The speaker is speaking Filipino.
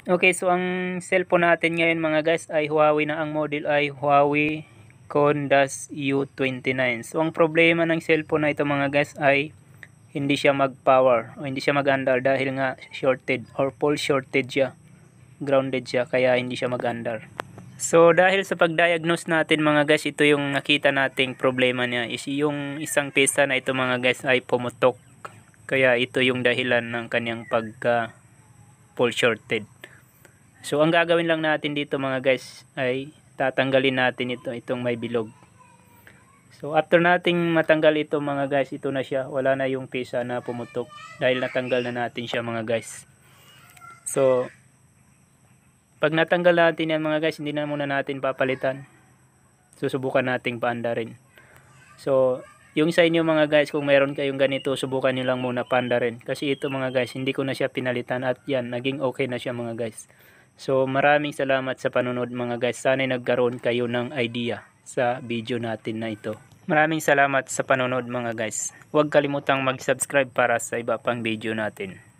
Okay, so ang cellphone natin ngayon mga guys ay Huawei na, ang model ay Huawei Kone-U29. So ang problema ng cellphone na ito mga guys ay hindi siya mag-power o hindi siya mag-andar dahil nga shorted or full shorted siya, grounded siya, kaya hindi siya mag-andar. So dahil sa pag-diagnose natin mga guys, ito yung nakita nating problema niya is yung isang pisa na ito mga guys ay pumutok. Kaya ito yung dahilan ng kanyang pagka full shorted. So ang gagawin lang natin dito mga guys ay tatanggalin natin itong may bilog. So after nating matanggal ito mga guys, ito na siya, wala na yung pisa na pumutok dahil natanggal na natin siya mga guys. So pag natanggal natin yan mga guys, hindi na muna natin papalitan. Susubukan nating paandarin. So yung sa inyo mga guys, kung meron kayong ganito, subukan nyo lang muna paandarin. Kasi ito mga guys, hindi ko na siya pinalitan at yan, naging okay na siya mga guys. So maraming salamat sa panonood mga guys. Sana nagkaroon kayo ng idea sa video natin na ito. Maraming salamat sa panonood mga guys. Huwag kalimutang mag-subscribe para sa iba pang video natin.